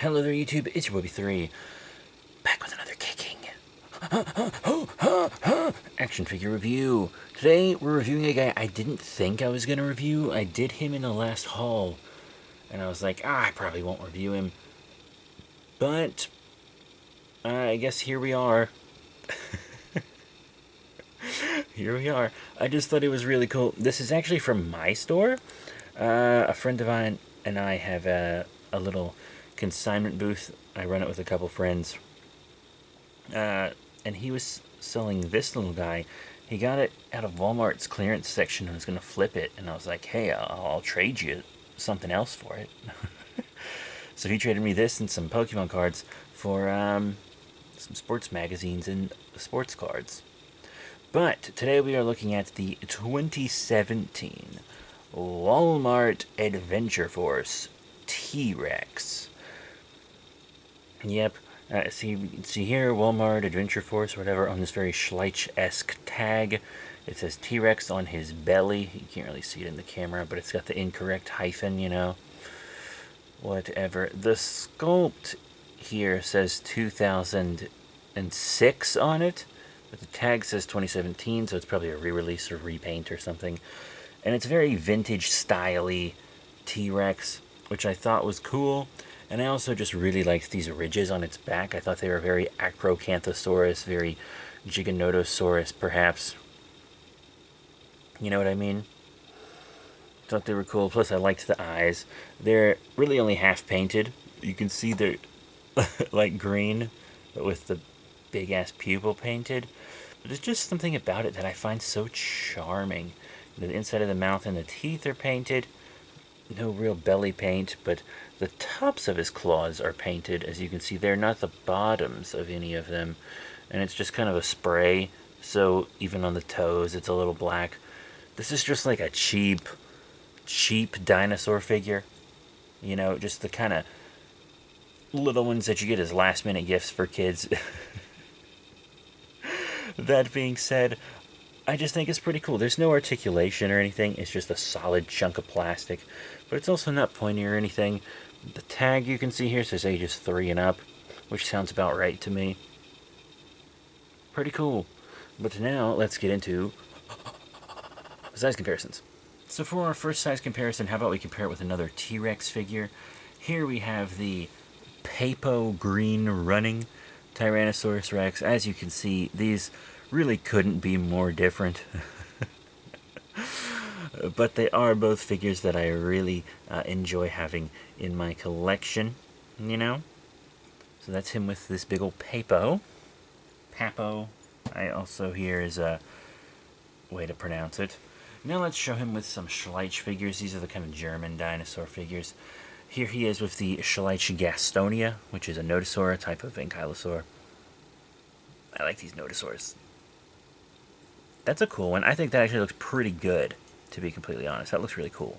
Hello there, YouTube. It's your Bobby3, back with another kicking action figure review. Today, we're reviewing a guy I didn't think I was going to review. I did him in the last haul, and I was like, I probably won't review him. But, I guess here we are. Here we are. I just thought it was really cool. This is actually from my store. A friend of mine and I have a little consignment booth. I run it with a couple friends. And he was selling this little guy. He got it out of Walmart's clearance section and was going to flip it. And I was like, hey, I'll trade you something else for it. So he traded me this and some Pokemon cards for some sports magazines and sports cards. But today we are looking at the 2017 Wal-mart Adventure Force T-Rex. Yep, see here, Wal-mart Adventure Force, or whatever, on this very Schleich-esque tag. It says T-Rex on his belly. You can't really see it in the camera, but it's got the incorrect hyphen, you know. Whatever. The sculpt here says 2006 on it, but the tag says 2017, so it's probably a re-release or repaint or something. And it's very vintage style-y T-Rex, which I thought was cool. And I also just really liked these ridges on its back. I thought they were very Acrocanthosaurus, very Giganotosaurus, perhaps. You know what I mean? Thought they were cool. Plus, I liked the eyes. They're really only half painted. You can see they're like green, but with the big-ass pupil painted. But there's just something about it that I find so charming. The inside of the mouth and the teeth are painted. No real belly paint, but the tops of his claws are painted. As you can see, they're not the bottoms of any of them. And it's just kind of a spray, so even on the toes it's a little black. This is just like a cheap dinosaur figure. You know, just the kind of little ones that you get as last-minute gifts for kids. That being said, I just think it's pretty cool. There's no articulation or anything. It's just a solid chunk of plastic. But it's also not pointy or anything. The tag you can see here says ages 3 and up, which sounds about right to me. Pretty cool. But now, let's get into size comparisons. So for our first size comparison, how about we compare it with another T-Rex figure? Here we have the Papo Green running Tyrannosaurus Rex. As you can see, these really couldn't be more different. But they are both figures that I really enjoy having in my collection, you know? So that's him with this big old Papo. I also here is a way to pronounce it. Now let's show him with some Schleich figures. These are the kind of German dinosaur figures. Here he is with the Schleich Gastonia, which is a nodosaur, a type of ankylosaur. I like these nodosaurs. That's a cool one. I think that actually looks pretty good, to be completely honest. That looks really cool.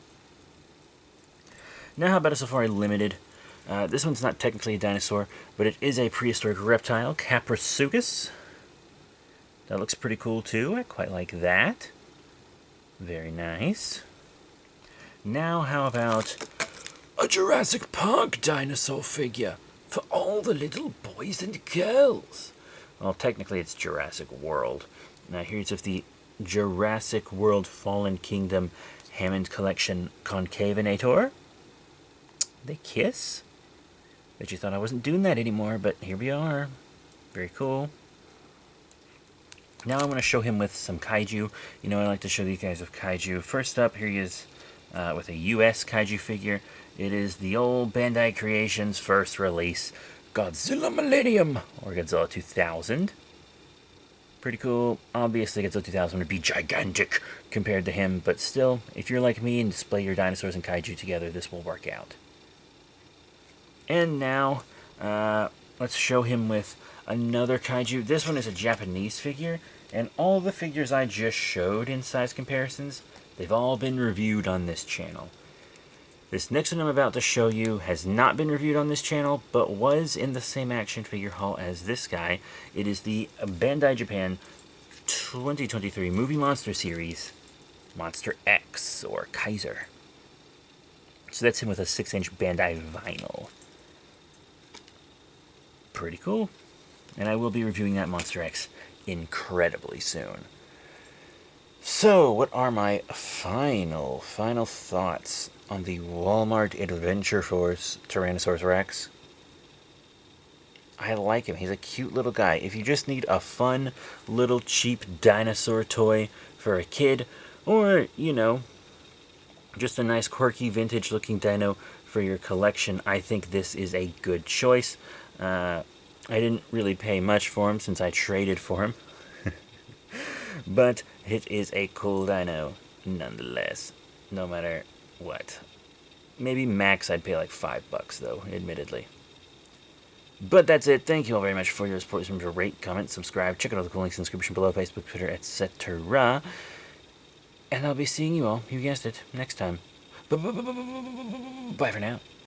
Now how about a Safari Limited? This one's not technically a dinosaur, but it is a prehistoric reptile, Caprisuchus. That looks pretty cool too. I quite like that. Very nice. Now how about a Jurassic Park dinosaur figure for all the little boys and girls? Well, technically it's Jurassic World. Now here's with the Jurassic World Fallen Kingdom Hammond Collection Concavinator. They kiss. Bet you thought I wasn't doing that anymore, but here we are. Very cool. Now I want to show him with some kaiju. You know, I like to show these guys with kaiju. First up, here he is with a US kaiju figure. It is the old Bandai Creations first release, Godzilla Millennium, or Godzilla 2000. Pretty cool. Obviously, Godzilla 2000 would be gigantic compared to him, but still, if you're like me and display your dinosaurs and kaiju together, this will work out. And now, let's show him with another kaiju. This one is a Japanese figure, and all the figures I just showed in size comparisons, they've all been reviewed on this channel. This next one I'm about to show you has not been reviewed on this channel, but was in the same action figure haul as this guy. It is the Bandai Japan 2023 Movie Monster Series, Monster X, or Kaiser. So that's him with a 6-inch Bandai vinyl. pretty cool. And I will be reviewing that Monster X incredibly soon. So, what are my final thoughts on the Walmart Adventure Force Tyrannosaurus Rex? I like him. He's a cute little guy. If you just need a fun, little, cheap dinosaur toy for a kid, or, you know, just a nice, quirky, vintage-looking dino for your collection, I think this is a good choice. I didn't really pay much for him since I traded for him. But it is a cool dino, nonetheless, no matter what. Maybe max I'd pay like $5 though, admittedly. But that's it. Thank you all very much for your support. Remember to rate, comment, subscribe. Check out all the cool links in the description below, Facebook, Twitter, etc. And I'll be seeing you all, you guessed it, next time. Bye for now.